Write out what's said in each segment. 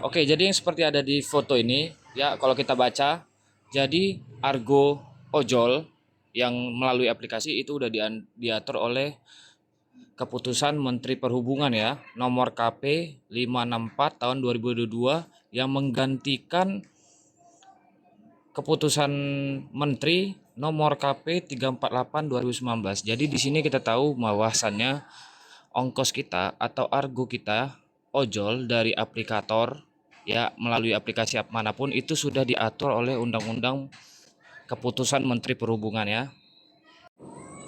Oke, jadi yang seperti ada di foto ini, ya kalau kita baca, jadi argo ojol yang melalui aplikasi itu udah diatur oleh keputusan Menteri Perhubungan ya, nomor KP 564 tahun 2022 yang menggantikan keputusan Menteri nomor KP 348 2019. Jadi di sini kita tahu bahwasannya ongkos kita atau argo kita ojol dari aplikator ya melalui aplikasi manapun itu sudah diatur oleh undang-undang keputusan Menteri Perhubungan ya.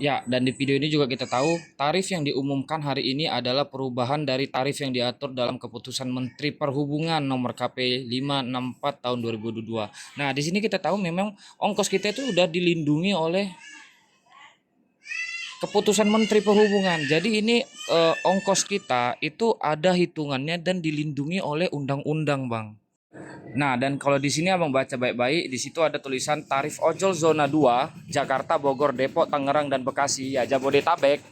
Ya, dan di video ini juga kita tahu tarif yang diumumkan hari ini adalah perubahan dari tarif yang diatur dalam keputusan Menteri Perhubungan nomor KP 564 tahun 2022. Nah, di sini kita tahu memang ongkos kita itu sudah dilindungi oleh keputusan Menteri Perhubungan. Jadi ini ongkos kita itu ada hitungannya dan dilindungi oleh undang-undang, Bang. Nah, dan kalau di sini Abang baca baik-baik, di situ ada tulisan tarif ojol zona 2, Jakarta, Bogor, Depok, Tangerang dan Bekasi ya Jabodetabek.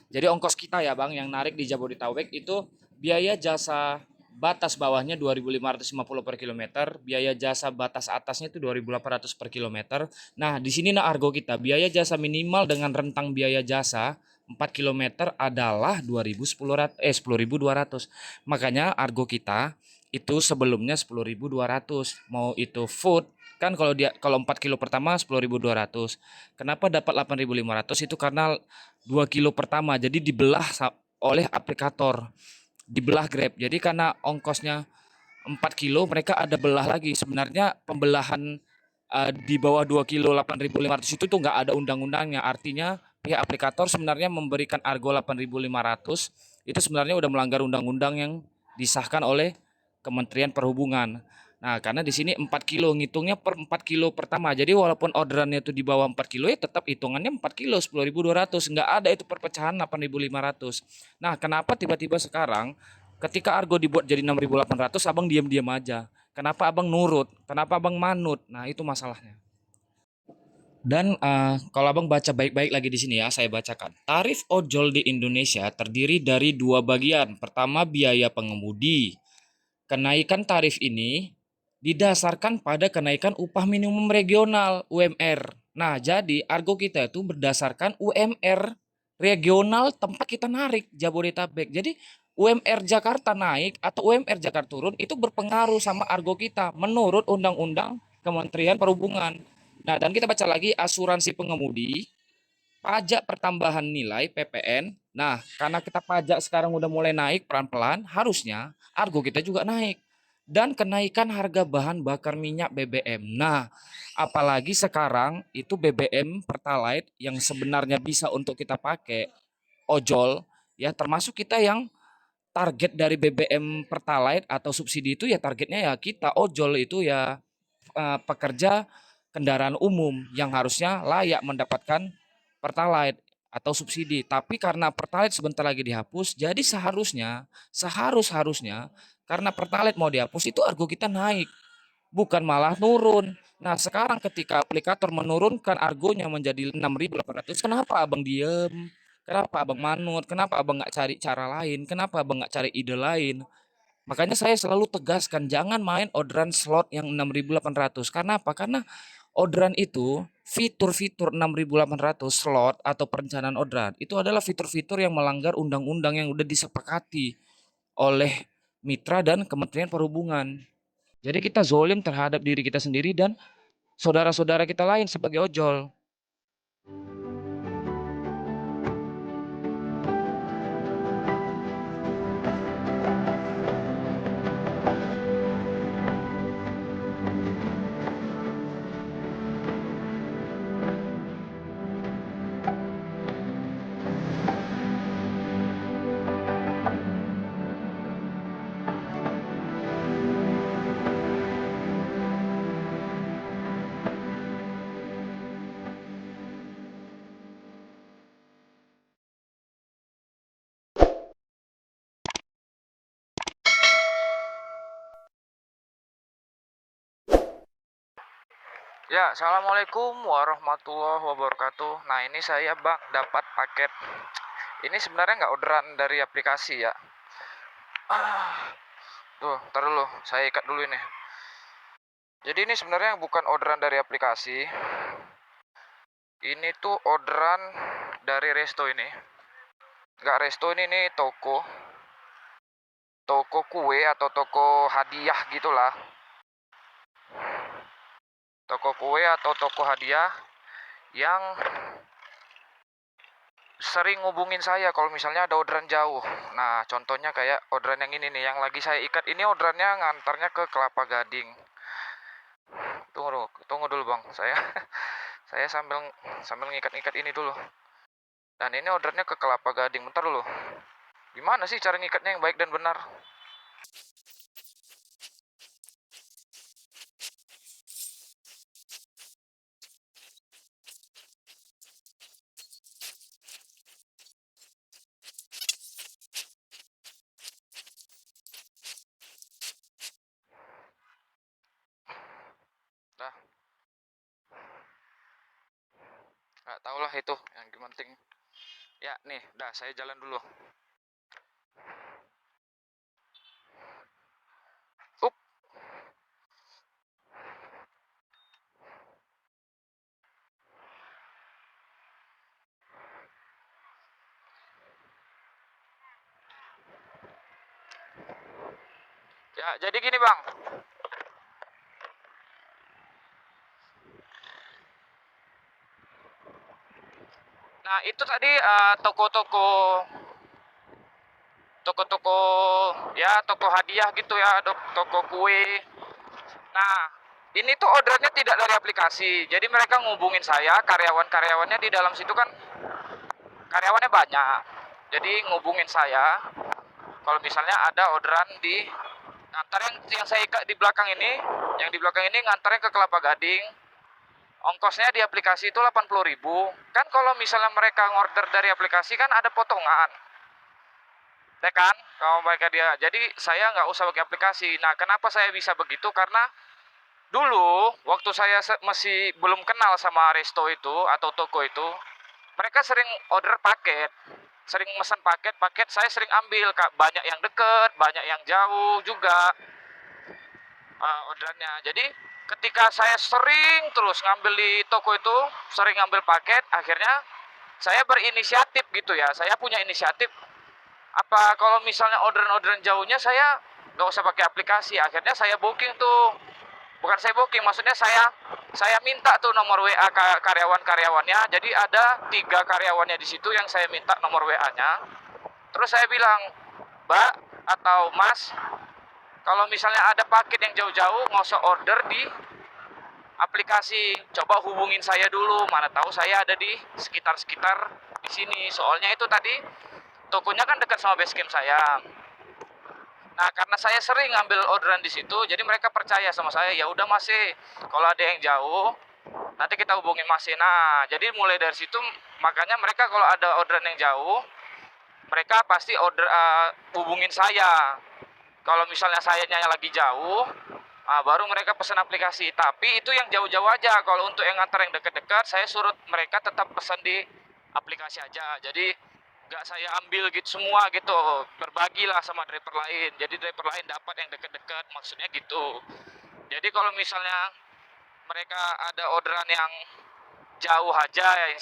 Jadi ongkos kita ya, Bang, yang narik di Jabodetabek itu biaya jasa batas bawahnya 2.550 per kilometer, biaya jasa batas atasnya itu 2.800 per kilometer. Nah, di sini nah argo kita, biaya jasa minimal dengan rentang biaya jasa 4 kilometer adalah 10.200. Makanya argo kita itu sebelumnya 10.200. Mau itu food kan kalau 4 kilo pertama 10.200. Kenapa dapat 8.500 itu karena 2 kilo pertama. Jadi dibelah oleh aplikator, dibelah Grab. Jadi karena ongkosnya 4 kilo mereka ada belah lagi. Sebenarnya pembelahan di bawah 2 kilo 8.500 itu tuh nggak ada undang-undangnya. Artinya pihak aplikator sebenarnya memberikan argo 8.500 itu sebenarnya udah melanggar undang-undang yang disahkan oleh Kementerian Perhubungan. Nah, karena di sini 4 kilo ngitungnya per 4 kilo pertama. Jadi walaupun orderannya itu di bawah 4 kilo ya tetap hitungannya 4 kilo 10.200. Nggak ada itu perpecahan 8.500. Nah, kenapa tiba-tiba sekarang ketika argo dibuat jadi 6.800 Abang diam-diam aja? Kenapa Abang nurut? Kenapa Abang manut? Nah, itu masalahnya. Dan kalau Abang baca baik-baik lagi di sini ya, saya bacakan. Tarif ojol di Indonesia terdiri dari dua bagian. Pertama, biaya pengemudi. Kenaikan tarif ini didasarkan pada kenaikan upah minimum regional (UMR). Nah, jadi argo kita itu berdasarkan UMR regional tempat kita narik Jabodetabek. Jadi UMR Jakarta naik atau UMR Jakarta turun itu berpengaruh sama argo kita menurut Undang-Undang Kementerian Perhubungan. Nah, dan kita baca lagi asuransi pengemudi, pajak pertambahan nilai (PPN). Nah, karena kita pajak sekarang udah mulai naik pelan-pelan, harusnya argo kita juga naik. Dan kenaikan harga bahan bakar minyak BBM. Nah, apalagi sekarang itu BBM Pertalite yang sebenarnya bisa untuk kita pakai ojol, ya termasuk kita yang target dari BBM Pertalite atau subsidi itu ya targetnya ya kita ojol itu ya pekerja kendaraan umum yang harusnya layak mendapatkan Pertalite atau subsidi. Tapi karena Pertalite sebentar lagi dihapus, jadi seharusnya karena Pertalite mau dihapus itu argo kita naik, bukan malah turun. Nah, sekarang ketika aplikator menurunkan argonya menjadi 6.800, kenapa Abang diem? Kenapa Abang manut? Kenapa Abang nggak cari cara lain? Kenapa Abang nggak cari ide lain? Makanya saya selalu tegaskan jangan main orderan slot yang 6.800. Karena apa? Karena orderan itu fitur-fitur 6.800 slot atau perencanaan orderan itu adalah fitur-fitur yang melanggar undang-undang yang udah disepakati oleh mitra dan Kementerian Perhubungan. Jadi kita zolim terhadap diri kita sendiri dan saudara-saudara kita lain sebagai ojol. Ya, assalamualaikum warahmatullahi wabarakatuh. Nah, ini saya bang dapat paket. Ini sebenarnya nggak orderan dari aplikasi ya. Ah, Tuh, ntar dulu, saya ikat dulu ini. Jadi ini sebenarnya bukan orderan dari aplikasi. Ini tuh orderan dari resto ini. Nggak resto ini nih toko. Toko kue atau toko hadiah gitulah. Toko kue atau toko hadiah yang sering ngubungin saya kalau misalnya ada orderan jauh. Nah, contohnya kayak orderan yang ini nih, yang lagi saya ikat ini orderannya ngantarnya ke Kelapa Gading. Tunggu dulu bang, saya sambil sambil ngikat-ngikat ini dulu. Dan ini ordernya ke Kelapa Gading, bentar dulu. Gimana sih cara ngikatnya yang baik dan benar? Dah, nggak tau lah itu yang penting. Ya nih, dah saya jalan dulu. Up, ya jadi gini bang. Nah itu tadi toko-toko ya toko hadiah gitu ya, toko kue. Nah ini tuh ordernya tidak dari aplikasi, jadi mereka ngubungin saya, karyawan-karyawannya di dalam situ kan karyawannya banyak, jadi ngubungin saya kalau misalnya ada orderan di ngantar yang saya ikat di belakang ini, yang di belakang ini ngantarnya ke Kelapa Gading. Ongkosnya di aplikasi itu 80.000. Kan kalau misalnya mereka ngorder dari aplikasi kan ada potongan. Ya kan? Kalau mereka dia. Jadi saya nggak usah pakai aplikasi. Nah, kenapa saya bisa begitu? Karena dulu waktu saya masih belum kenal sama resto itu atau toko itu, mereka sering order paket. Sering mesen paket saya sering ambil, Kak. Banyak yang deket, banyak yang jauh juga orderannya. Jadi ketika saya sering terus ngambil di toko itu, sering ngambil paket, akhirnya saya berinisiatif gitu ya. Saya punya inisiatif. Apa kalau misalnya orderan-orderan jauhnya saya nggak usah pakai aplikasi. Akhirnya saya booking tuh. Bukan saya booking, maksudnya saya minta tuh nomor WA karyawan-karyawannya. Jadi ada 3 karyawannya di situ yang saya minta nomor WA-nya. Terus saya bilang, Mbak atau Mas, kalau misalnya ada paket yang jauh-jauh, nggak usah order di aplikasi. Coba hubungin saya dulu, mana tahu saya ada di sekitar-sekitar di sini. Soalnya itu tadi tokonya kan dekat sama base camp saya. Nah, karena saya sering ngambil orderan di situ, jadi mereka percaya sama saya. Ya udah Mas, kalau ada yang jauh, nanti kita hubungin Mas. Nah, jadi mulai dari situ makanya mereka kalau ada orderan yang jauh, mereka pasti hubungin saya. Kalau misalnya sayanya lagi jauh, baru mereka pesan aplikasi. Tapi itu yang jauh-jauh aja. Kalau untuk yang ngantar yang dekat-dekat, saya surut mereka tetap pesan di aplikasi aja. Jadi nggak saya ambil gitu semua gitu. Berbagilah sama driver lain. Jadi driver lain dapat yang dekat-dekat. Maksudnya gitu. Jadi kalau misalnya mereka ada orderan yang jauh aja,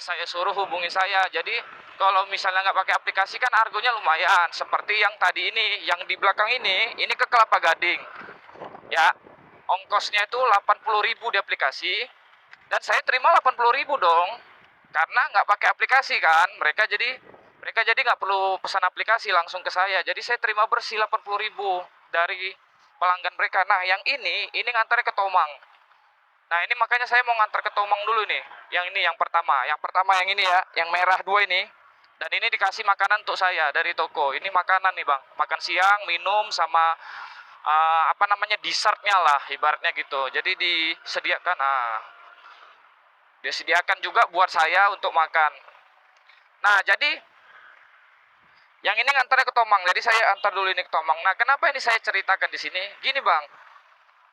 saya suruh hubungin saya. Jadi kalau misalnya nggak pakai aplikasi kan argonya lumayan. Seperti yang tadi ini, yang di belakang ini ke Kelapa Gading. Ya, ongkosnya itu 80.000 di aplikasi. Dan saya terima 80.000 dong. Karena nggak pakai aplikasi kan. Mereka jadi nggak perlu pesan aplikasi langsung ke saya. Jadi saya terima bersih 80.000 dari pelanggan mereka. Nah, yang ini ngantarnya ke Tomang. Nah, ini makanya saya mau ngantar ke Tomang dulu nih. Yang ini yang pertama. Yang pertama yang ini ya, yang merah 2 ini. Dan ini dikasih makanan untuk saya dari toko. Ini makanan nih, Bang. Makan siang, minum sama apa namanya dessertnya lah ibaratnya gitu. Jadi disediakan juga buat saya untuk makan. Nah, jadi yang ini ngantarnya ke Tomang. Jadi saya antar dulu ini ke Tomang. Nah, kenapa ini saya ceritakan di sini? Gini, Bang.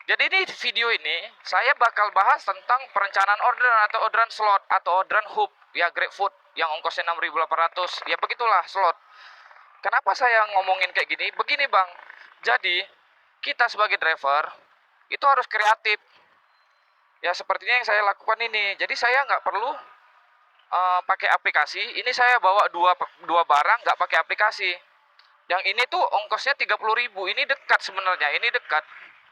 Jadi ini video ini saya bakal bahas tentang perencanaan orderan atau orderan slot atau orderan hub ya GrabFood yang ongkosnya 6.800. Ya begitulah slot. Kenapa saya ngomongin kayak gini? Begini, Bang. Jadi, kita sebagai driver itu harus kreatif. Ya sepertinya yang saya lakukan ini. Jadi saya nggak perlu pakai aplikasi. Ini saya bawa dua barang nggak pakai aplikasi. Yang ini tuh ongkosnya 30.000. Ini dekat sebenarnya. Ini dekat.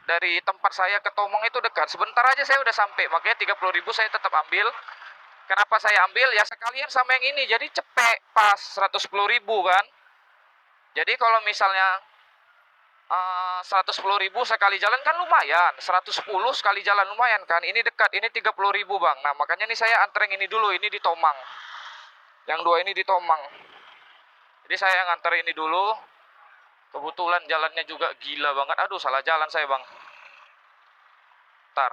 Dari tempat saya ke Tomang itu dekat. Sebentar aja saya udah sampai. Makanya 30.000 saya tetap ambil. Kenapa saya ambil? Ya sekalian sama yang ini. Jadi cepet pas 110.000 kan. Jadi kalau misalnya 110.000 sekali jalan kan lumayan. 110 sekali jalan lumayan kan. Ini dekat, ini 30.000 bang. Nah makanya nih saya anter yang ini dulu. Ini di Tomang. Yang dua ini di Tomang. Jadi saya nganter ini dulu. Kebetulan jalannya juga gila banget. Aduh salah jalan saya bang. Ntar.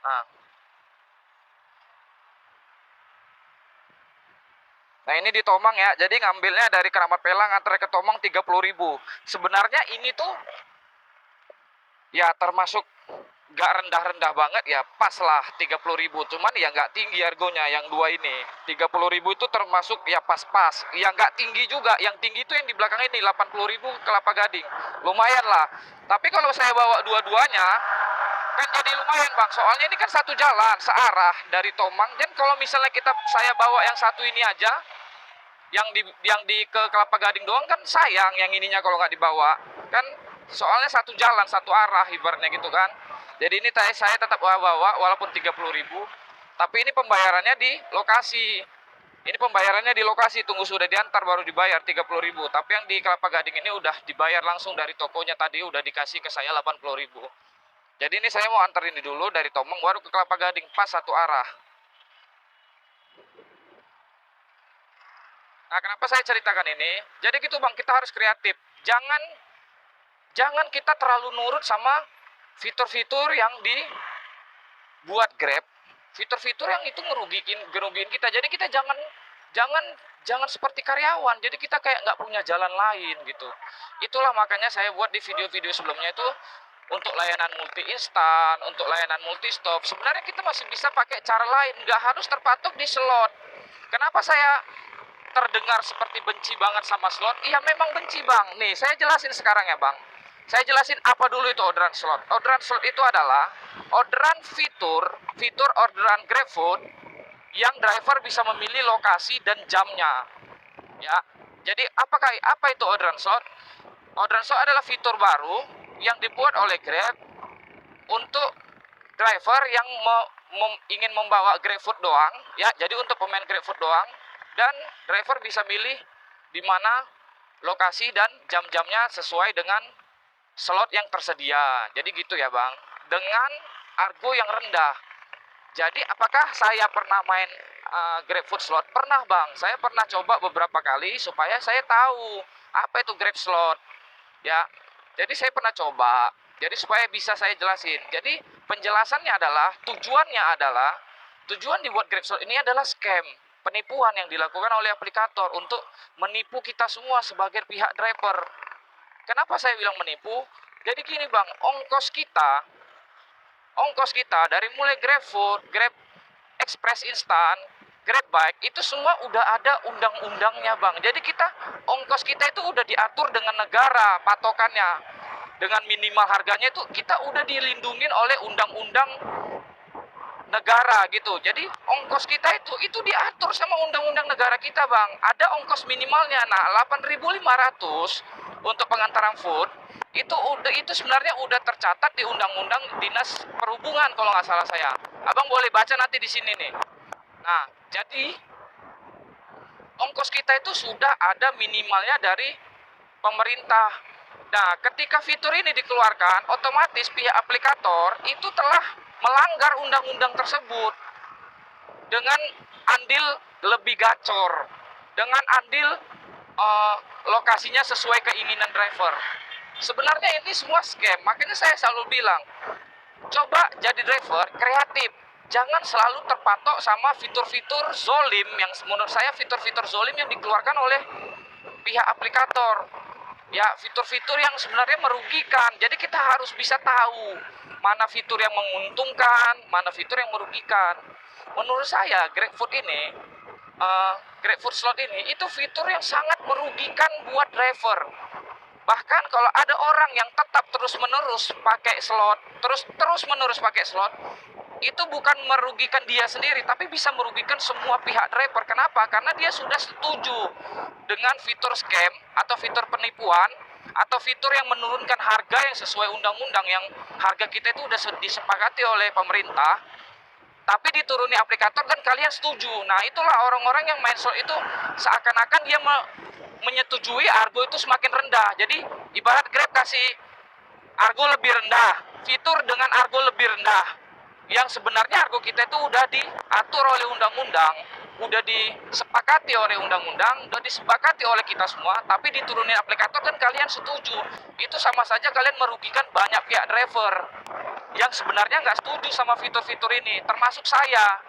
Nah. Nah ini di Tomang ya. Jadi ngambilnya dari Keramat Pelang antar ke Tomang 30.000. Sebenarnya ini tuh ya termasuk gak rendah-rendah banget ya, pas lah 30.000. Cuman ya gak tinggi harganya yang dua ini. 30.000 itu termasuk ya pas-pas. Ya gak tinggi juga. Yang tinggi itu yang di belakang ini 80.000 Kelapa Gading. Lumayan lah. Tapi kalau saya bawa dua-duanya kan jadi lumayan bang. Soalnya ini kan satu jalan searah dari Tomang. Dan kalau misalnya saya bawa yang satu ini aja, yang di ke Kelapa Gading doang kan sayang yang ininya kalau nggak dibawa kan, soalnya satu jalan satu arah ibaratnya gitu kan. Jadi ini saya tetap bawa walaupun 30.000, tapi ini pembayarannya di lokasi. Ini pembayarannya di lokasi, tunggu sudah diantar baru dibayar 30.000. Tapi yang di Kelapa Gading ini udah dibayar langsung dari tokonya, tadi udah dikasih ke saya 80.000. Jadi ini saya mau antar ini dulu dari Tomang baru ke Kelapa Gading pas satu arah. Nah, kenapa saya ceritakan ini? Jadi gitu bang, kita harus kreatif. Jangan kita terlalu nurut sama fitur-fitur yang dibuat Grab. Fitur-fitur yang itu ngerugiin kita. Jadi kita jangan seperti karyawan. Jadi kita kayak nggak punya jalan lain gitu. Itulah makanya saya buat di video-video sebelumnya itu untuk layanan multi instan, untuk layanan multi stop. Sebenarnya kita masih bisa pakai cara lain, nggak harus terpatok di slot. Kenapa saya terdengar seperti benci banget sama slot? Iya memang benci bang. Nih saya jelasin sekarang ya bang. Saya jelasin apa dulu itu orderan slot. Orderan slot itu adalah orderan fitur orderan GrabFood yang driver bisa memilih lokasi dan jamnya. Ya. Jadi apa itu orderan slot? Orderan slot adalah fitur baru yang dibuat oleh Grab untuk driver yang ingin membawa GrabFood doang, ya. Jadi untuk pemain GrabFood doang. Dan driver bisa milih di mana lokasi dan jam-jamnya sesuai dengan slot yang tersedia. Jadi gitu ya bang. Dengan argo yang rendah. Jadi apakah saya pernah main GrabFood slot? Pernah bang. Saya pernah coba beberapa kali supaya saya tahu apa itu Grab slot. Ya. Jadi saya pernah coba. Jadi supaya bisa saya jelasin. Jadi penjelasannya adalah, tujuan dibuat Grab slot ini adalah scam. Penipuan yang dilakukan oleh aplikator untuk menipu kita semua sebagai pihak driver. Kenapa saya bilang menipu? Jadi gini bang, ongkos kita dari mulai GrabFood, Grab Express Instan, Grab Bike itu semua udah ada undang-undangnya bang. Jadi ongkos kita itu udah diatur dengan negara patokannya, dengan minimal harganya itu kita udah dilindungin oleh undang-undang negara gitu. Jadi ongkos kita itu diatur sama undang-undang negara kita bang. Ada ongkos minimalnya. Nah 8.500 untuk pengantaran food itu sebenarnya udah tercatat di undang-undang dinas perhubungan kalau nggak salah saya. Abang boleh baca nanti di sini nih. Nah jadi ongkos kita itu sudah ada minimalnya dari pemerintah. Nah ketika fitur ini dikeluarkan, otomatis pihak aplikator itu telah melanggar undang-undang tersebut dengan andil lebih gacor, dengan andil lokasinya sesuai keinginan driver. Sebenarnya ini semua scam, makanya saya selalu bilang, coba jadi driver kreatif, jangan selalu terpatok sama fitur-fitur zolim yang menurut saya fitur-fitur zolim yang dikeluarkan oleh pihak aplikator. Ya, fitur-fitur yang sebenarnya merugikan. Jadi kita harus bisa tahu mana fitur yang menguntungkan, mana fitur yang merugikan. Menurut saya GrabFood ini, GrabFood Slot ini itu fitur yang sangat merugikan buat driver. Bahkan kalau ada orang yang tetap terus-menerus pakai slot, terus-menerus pakai slot, itu bukan merugikan dia sendiri, tapi bisa merugikan semua pihak driver. Kenapa? Karena dia sudah setuju dengan fitur scam atau fitur penipuan atau fitur yang menurunkan harga yang sesuai undang-undang, yang harga kita itu udah disepakati oleh pemerintah, tapi dituruni aplikator dan kalian setuju. Nah, itulah orang-orang yang main slot itu seakan-akan dia menyetujui argo itu semakin rendah. Jadi ibarat Grab kasih argo lebih rendah, fitur dengan argo lebih rendah, yang sebenarnya argo kita itu udah diatur oleh undang-undang, udah disepakati oleh undang-undang, udah disepakati oleh kita semua, tapi diturunin aplikator dan kalian setuju. Itu sama saja kalian merugikan banyak pihak driver yang sebenarnya nggak setuju sama fitur-fitur ini, termasuk saya.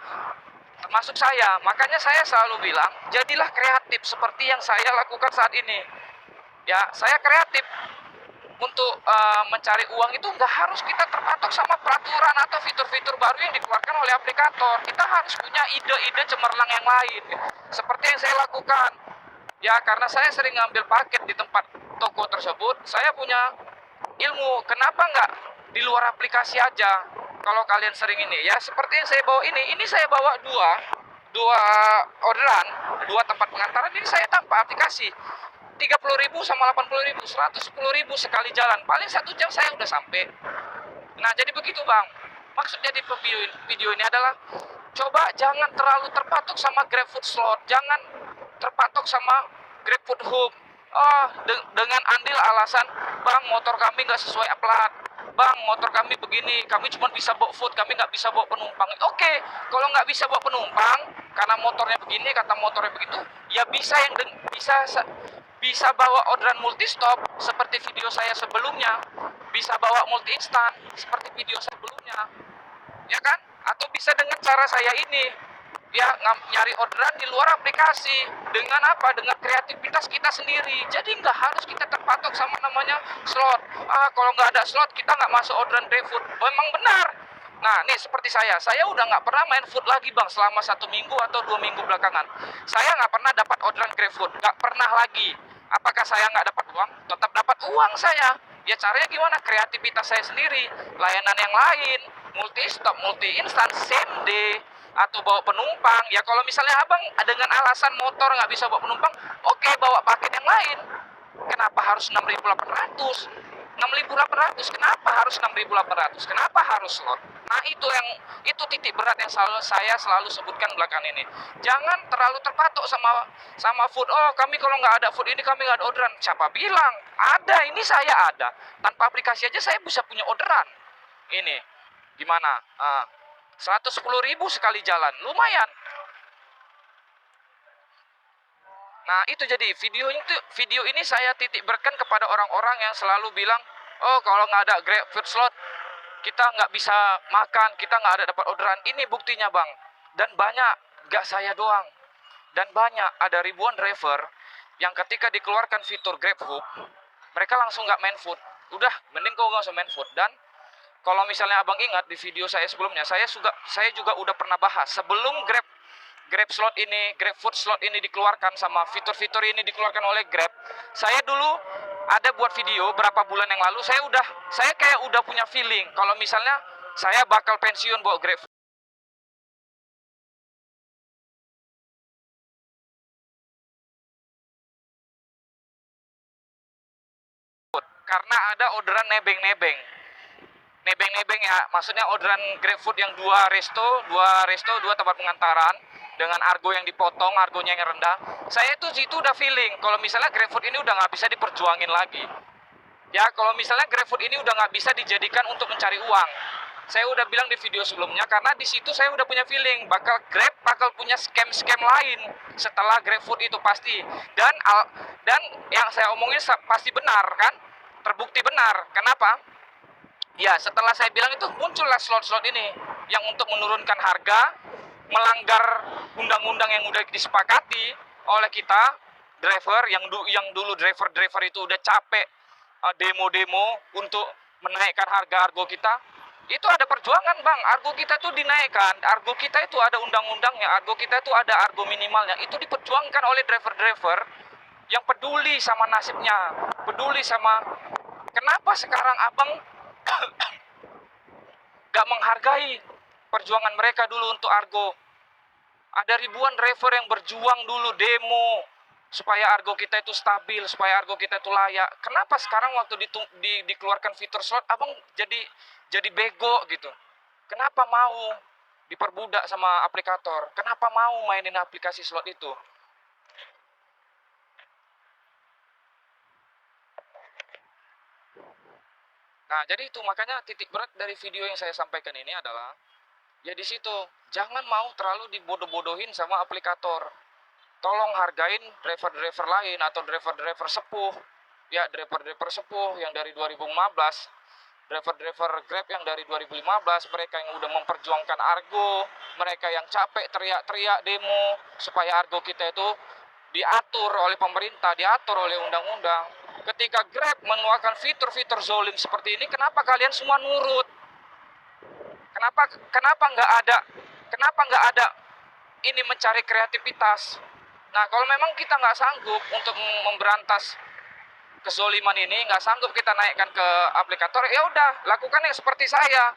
Makanya saya selalu bilang, jadilah kreatif seperti yang saya lakukan saat ini. Ya, saya kreatif untuk mencari uang itu nggak harus kita terpatok sama peraturan atau fitur-fitur baru yang dikeluarkan oleh aplikator. Kita harus punya ide-ide cemerlang yang lain, seperti yang saya lakukan. Ya, karena saya sering ngambil paket di tempat toko tersebut, saya punya ilmu. Kenapa nggak di luar aplikasi aja? Kalau kalian sering ini, ya seperti yang saya bawa ini saya bawa dua orderan, dua tempat pengantaran ini saya tanpa aplikasi. 30.000 sama 80.000, 110.000 sekali jalan. Paling 1 jam saya udah sampai. Nah, jadi begitu bang. Maksudnya di video ini adalah, coba jangan terlalu terpatok sama GrabFood slot, jangan terpatok sama GrabFood Hub. Dengan andil alasan, bang motor kami nggak sesuai plat, bang motor kami begini, kami cuma bisa bawa food, kami nggak bisa bawa penumpang. Oke, kalau nggak bisa bawa penumpang karena motornya begini, kata motornya begitu, ya bisa bisa bawa orderan multi stop seperti video saya sebelumnya, bisa bawa multi instan seperti video sebelumnya, ya kan? Atau bisa dengan cara saya ini, ya nyari orderan di luar aplikasi dengan apa? Dengan kreativitas kita sendiri. Jadi nggak harus kita terpatok sama namanya slot. Kalau nggak ada slot kita nggak masuk orderan GrabFood. Memang benar. Nah, nih seperti saya udah nggak pernah main food lagi bang selama 1 minggu atau 2 minggu belakangan. Saya nggak pernah dapat orderan GrabFood, nggak pernah lagi. Apakah saya nggak dapat uang? Tetap dapat uang saya. Ya caranya gimana? Kreativitas saya sendiri, layanan yang lain, multi stop, multi instan, same day, atau bawa penumpang. Ya kalau misalnya abang dengan alasan motor nggak bisa bawa penumpang, oke, bawa paket yang lain. Kenapa harus 6.800? 6.800, kenapa harus 6.800? Kenapa harus slot? Nah, itu titik berat yang saya selalu sebutkan belakangan ini. Jangan terlalu terpatok sama food. Oh, kami kalau nggak ada food ini kami nggak ada orderan. Siapa bilang? Ada, ini saya ada. Tanpa aplikasi aja saya bisa punya orderan. Ini gimana? 110.000 sekali jalan, lumayan. Nah, itu jadi video ini saya titik beratkan kepada orang-orang yang selalu bilang, oh kalau nggak ada GrabFood slot kita nggak bisa makan, kita nggak ada dapat orderan. Ini buktinya bang. Dan banyak, nggak saya doang, dan banyak, ada ribuan driver yang ketika dikeluarkan fitur GrabHub, mereka langsung nggak main food. Udah, mending kau nggak usah main food. Dan kalau misalnya abang ingat di video saya sebelumnya, saya juga udah pernah bahas sebelum Grab slot ini, GrabFood slot ini dikeluarkan sama fitur-fitur ini dikeluarkan oleh Grab. Saya dulu ada buat video berapa bulan yang lalu, saya kayak udah punya feeling kalau misalnya saya bakal pensiun bawa GrabFood. Karena ada orderan nebeng-nebeng ya, maksudnya orderan GrabFood yang dua tempat pengantaran dengan argo yang dipotong, argonya yang rendah. Saya tuh situ udah feeling kalau misalnya GrabFood ini udah nggak bisa diperjuangin lagi. Ya, kalau misalnya GrabFood ini udah nggak bisa dijadikan untuk mencari uang. Saya udah bilang di video sebelumnya, karena di situ saya udah punya feeling Grab bakal punya scam lain setelah GrabFood itu pasti. Dan yang saya omongin pasti benar kan? Terbukti benar. Kenapa? Ya, setelah saya bilang itu muncullah slot-slot ini yang untuk menurunkan harga, melanggar undang-undang yang udah disepakati oleh kita driver yang dulu driver itu udah capek demo-demo untuk menaikkan harga argo kita. Itu ada perjuangan bang, argo kita tuh dinaikkan, argo kita itu ada undang-undangnya, argo kita itu ada argo minimalnya, itu diperjuangkan oleh driver-driver yang peduli sama nasibnya, peduli sama kenapa sekarang abang gak menghargai perjuangan mereka dulu untuk Argo. Ada ribuan driver yang berjuang dulu demo supaya Argo kita itu stabil, supaya Argo kita itu layak. Kenapa sekarang waktu dikeluarkan fitur slot abang jadi bego gitu? Kenapa mau diperbudak sama aplikator? Kenapa mau mainin aplikasi slot itu? Nah, jadi itu makanya titik berat dari video yang saya sampaikan ini adalah ya di situ, jangan mau terlalu dibodoh-bodohin sama aplikator. Tolong hargain driver-driver lain atau driver-driver sepuh. Ya, driver-driver sepuh yang dari 2015, driver-driver Grab yang dari 2015, mereka yang udah memperjuangkan Argo, mereka yang capek teriak-teriak demo supaya Argo kita itu diatur oleh pemerintah, diatur oleh undang-undang. Ketika Grab mengeluarkan fitur-fitur zolim seperti ini, kenapa kalian semua nurut? Kenapa nggak ada ini mencari kreativitas? Nah, kalau memang kita nggak sanggup untuk memberantas kezoliman ini, nggak sanggup kita naikkan ke aplikator, ya udah lakukan yang seperti saya.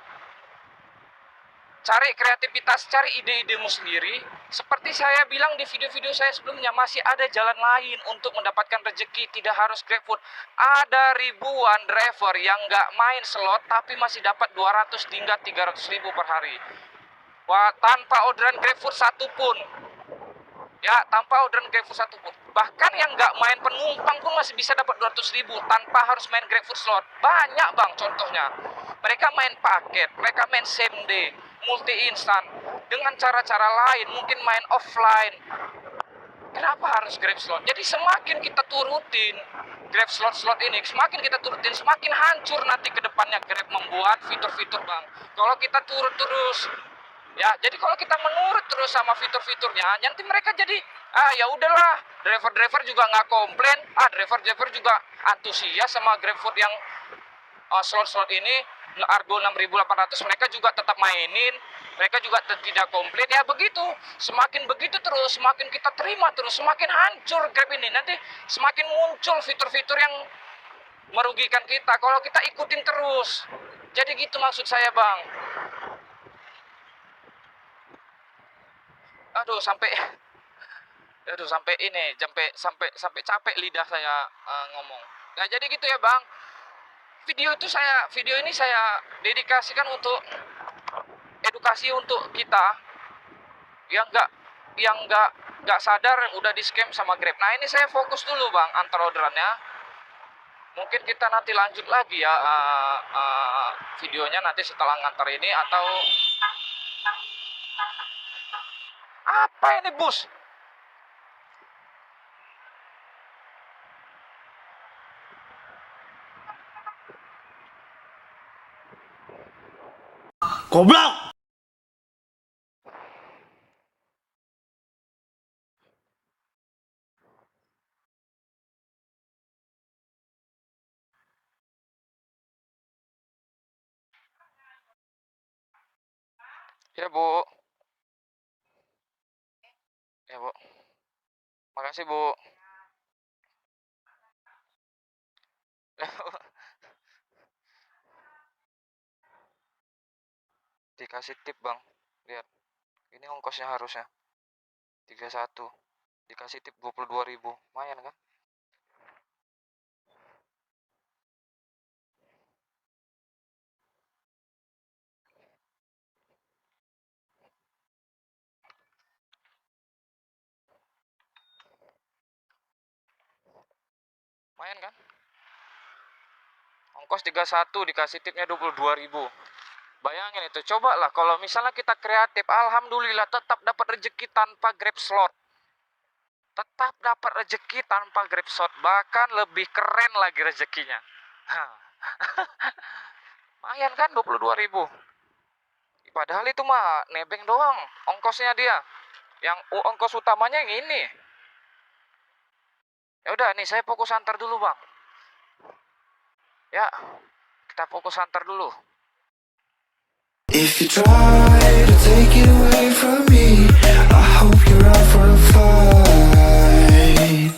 Cari kreativitas, cari ide-idemu sendiri. Seperti saya bilang di video-video saya sebelumnya, masih ada jalan lain untuk mendapatkan rezeki, tidak harus GrabFood. Ada ribuan driver yang nggak main slot, tapi masih dapat 200 hingga 300 ribu per hari. Wah, tanpa orderan GrabFood satupun. Ya, tanpa orderan GrabFood satupun. Bahkan yang nggak main penumpang pun masih bisa dapat 200 ribu tanpa harus main GrabFood slot. Banyak bang contohnya. Mereka main paket, mereka main same day, multi instan, dengan cara-cara lain, mungkin main offline. Kenapa harus Grab slot? Jadi semakin kita turutin Grab slot ini, semakin kita turutin, semakin hancur nanti ke depannya Grab membuat fitur-fitur bang. Kalau kita turut terus, ya, jadi kalau kita menurut terus sama fitur-fiturnya, nanti mereka jadi, ya udahlah, driver-driver juga nggak komplain, driver-driver juga antusias sama GrabFood yang slot-slot ini, Argo 6.800, mereka juga tetap mainin, mereka juga tidak komplain. Ya begitu, semakin begitu terus, semakin kita terima terus, semakin hancur Grab ini. Nanti semakin muncul fitur-fitur yang merugikan kita kalau kita ikutin terus. Jadi gitu maksud saya bang. Sampai ini, sampai capek lidah saya ngomong. Nah jadi gitu ya bang. Video ini saya dedikasikan untuk edukasi untuk kita yang nggak sadar udah di scam sama Grab. Nah ini saya fokus dulu bang antar orderannya. Mungkin kita nanti lanjut lagi ya videonya nanti setelah ngantar ini atau apa ini bus? Goblok! Ya bu. Ya bu. Makasih bu. Dikasih tip bang. Lihat. Ini ongkosnya harusnya 31. Dikasih tip 22.000. Lumayan kan? Lumayan kan? Ongkos 31 dikasih tipnya 22.000. Bayangin itu, coba lah kalau misalnya kita kreatif, alhamdulillah tetap dapat rezeki tanpa Grab slot. Tetap dapat rezeki tanpa Grab slot, bahkan lebih keren lagi rezekinya. Lumayan kan 22.000. Padahal itu mah nebeng doang ongkosnya dia. Yang ongkos utamanya yang ini. Ya udah nih saya fokus antar dulu bang. Ya, kita fokus antar dulu. If you try to take it away from me, I hope you're up for a fight.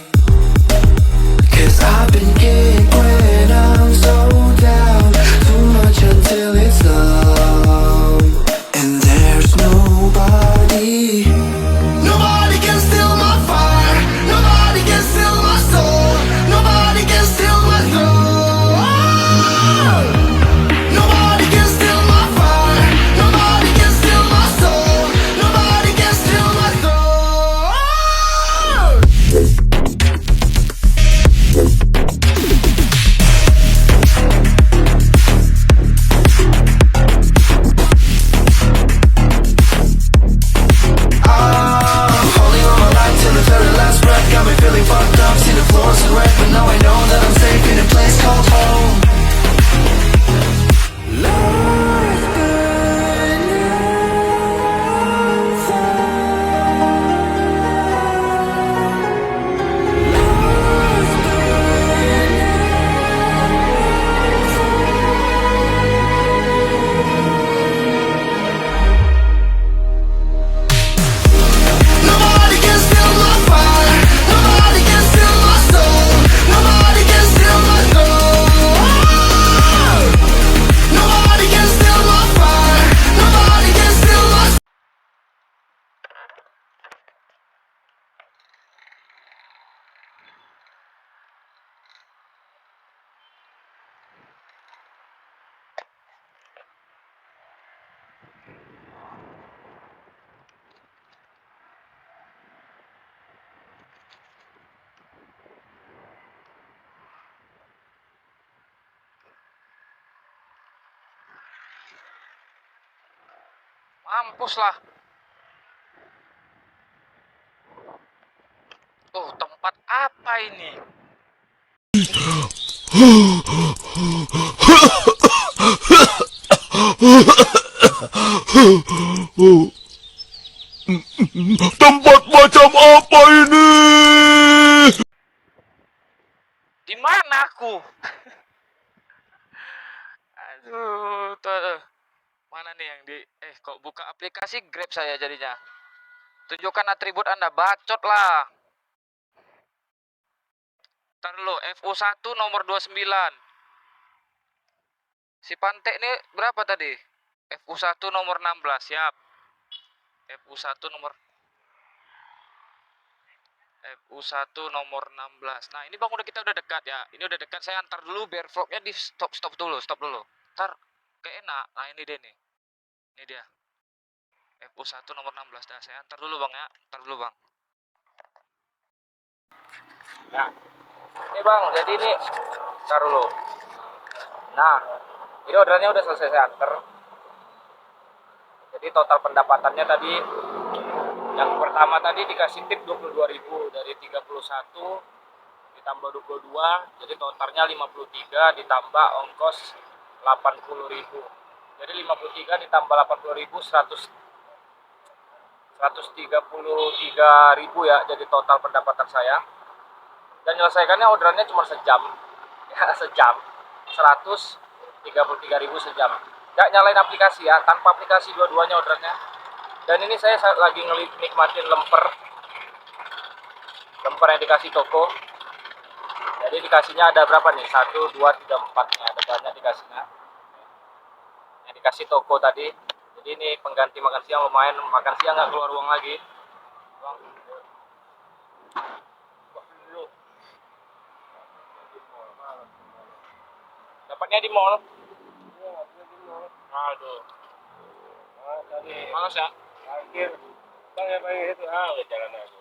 Mampus lah. Oh, tempat apa ini? Tempat macam apa ini? Di mana aku? Aduh, tuh. Mana nih yang di kok buka aplikasi Grab saya jadinya. Tunjukkan atribut Anda, bacot lah. Ntar dulu, FU1 nomor 29. Si Pantek ini berapa tadi? FU1 nomor 16, siap. FU1 nomor FU1 nomor 16. Nah, ini Bang kita udah dekat ya. Ini udah dekat. Saya antar dulu biar vlognya di stop dulu. Ntar kayak enak. Nah, ini dia nih. Ini dia. FU1 nomor 16. Dah, saya antar dulu Bang ya. Antar dulu Bang. Ya. Ini Bang, jadi ini ntar dulu. Nah, ini orderannya udah selesai saya antar. Jadi total pendapatannya tadi yang pertama tadi dikasih tip 22.000 dari 31 ditambah 22, jadi totalnya 53 ditambah ongkos 80.000. Jadi 53 ditambah 80.000 133.000 ya, jadi total pendapatan saya. Dan menyelesaikannya orderannya cuma sejam. Ya, sejam. 133.000 sejam. Nggak nyalain aplikasi ya, tanpa aplikasi dua-duanya orderannya. Dan ini saya lagi nikmatin lemper yang dikasih toko. Jadi dikasihnya ada berapa nih? 1, 2, 3, 4 nih. Ada banyak dikasihnya. Yang dikasih toko tadi. Jadi ini pengganti makan siang, lumayan. Makan siang nggak keluar uang lagi. Dapatnya di mall. Aduh. Malas ya. Akhir, bang yang paling itu, jalan aja.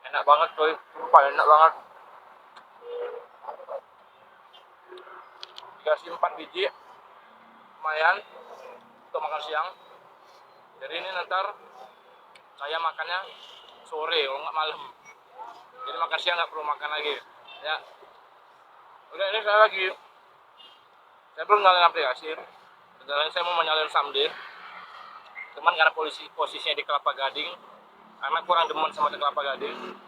Enak banget coy, sumpah enak banget. Dikasih 4 biji, lumayan untuk makan siang. Jadi ini nanti saya makannya sore, kalau nggak malam. Jadi makan siang nggak perlu makan lagi. Ya, udah ini saya belum nyalain aplikasi. Sebenarnya saya mau menyalain Someday. Cuman karena posisinya di Kelapa Gading, karena kurang demen sama di Kelapa Gading.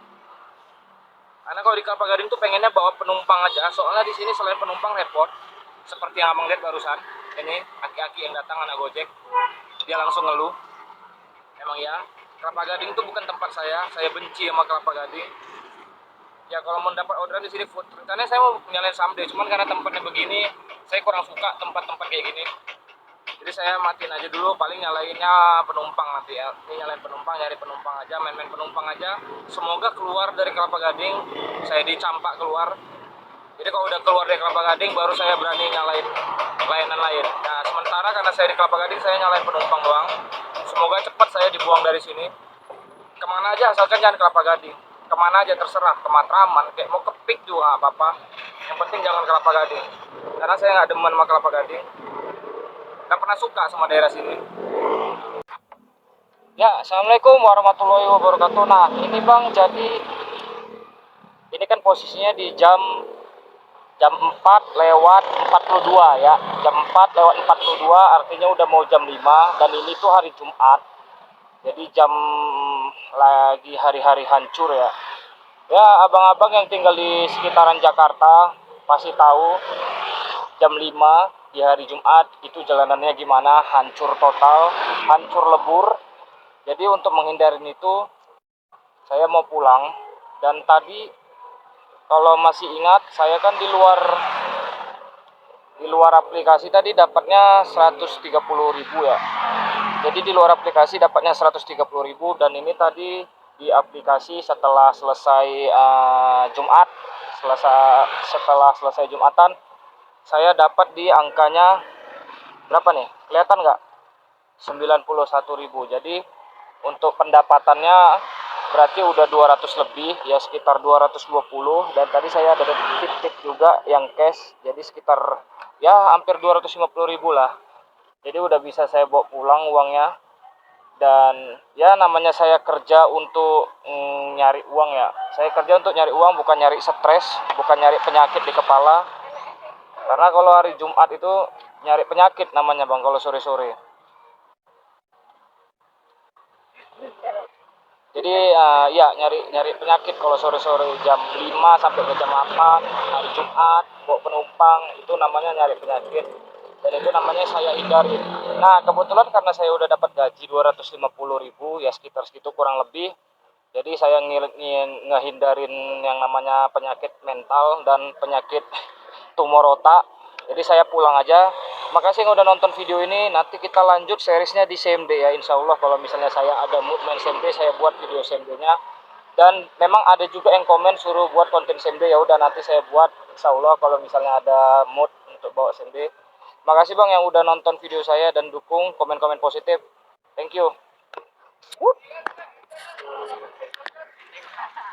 Karena kalau di Kelapa Gading tuh pengennya bawa penumpang aja, soalnya di sini selain penumpang repot, seperti yang abang lihat barusan, ini aki-aki yang datang anak Gojek, dia langsung ngeluh. Emang ya, Kelapa Gading tuh bukan tempat saya benci sama Kelapa Gading. Ya kalau mau dapat orderan di sini food, rencananya saya mau nyalain Someday, cuman karena tempatnya begini, saya kurang suka tempat-tempat kayak gini. Jadi saya matiin aja dulu, paling nyalainnya penumpang nanti ya. Ini nyalain penumpang, nyari penumpang aja, main-main penumpang aja. Semoga keluar dari Kelapa Gading, saya dicampak keluar. Jadi kalau udah keluar dari Kelapa Gading, baru saya berani nyalain layanan lain. Nah sementara karena saya di Kelapa Gading, saya nyalain penumpang doang. Semoga cepat saya dibuang dari sini. Kemana aja, asalkan jangan Kelapa Gading. Kemana aja terserah, ke Matraman, kayak mau ke Pik juga apa-apa. Yang penting jangan Kelapa Gading. Karena saya nggak demen sama Kelapa Gading. Gak pernah suka sama daerah sini. Ya, assalamualaikum warahmatullahi wabarakatuh. Nah, ini Bang, jadi ini kan posisinya di jam 4 lewat 42 ya. Jam 4 lewat 42 artinya udah mau jam 5 dan ini tuh hari Jumat. Jadi jam lagi hari-hari hancur ya. Ya, abang-abang yang tinggal di sekitaran Jakarta pasti tahu jam 5 di hari Jumat itu jalanannya gimana, hancur total, hancur lebur. Jadi untuk menghindari itu saya mau pulang. Dan tadi kalau masih ingat, saya kan di luar aplikasi tadi dapatnya 130.000 ya. Jadi di luar aplikasi dapatnya 130.000 dan ini tadi di aplikasi setelah selesai Jumat, setelah selesai Jumatan saya dapat di angkanya berapa nih? Kelihatan nggak? 91.000. Jadi Untuk pendapatannya berarti udah 200 lebih, ya sekitar 220. Dan tadi saya ada tip-tip juga yang cash, jadi sekitar ya hampir 250.000 lah. Jadi udah bisa saya bawa pulang uangnya. Dan ya namanya saya kerja untuk nyari uang ya. Saya kerja untuk nyari uang, bukan nyari stres, bukan nyari penyakit di kepala. Karena kalau hari Jumat itu nyari penyakit namanya bang, kalau sore-sore. Jadi ya nyari penyakit kalau sore-sore jam 5 sampai ke jam 8 hari Jumat bawa penumpang, itu namanya nyari penyakit. Dan itu namanya saya hindari. Nah kebetulan karena saya udah dapat gaji 250.000 ya, sekitar segitu kurang lebih. Jadi saya ngehindarin yang namanya penyakit mental dan penyakit tumor otak. Jadi saya pulang aja. Makasih yang udah nonton video ini. Nanti kita lanjut seriesnya di CMD ya. Insya Allah kalau misalnya saya ada mood main CMD, saya buat video CMD-nya. Dan memang ada juga yang komen suruh buat konten CMD, ya udah nanti saya buat. Insya Allah kalau misalnya ada mood untuk bawa CMD. Makasih bang yang udah nonton video saya dan dukung komen-komen positif. Thank you.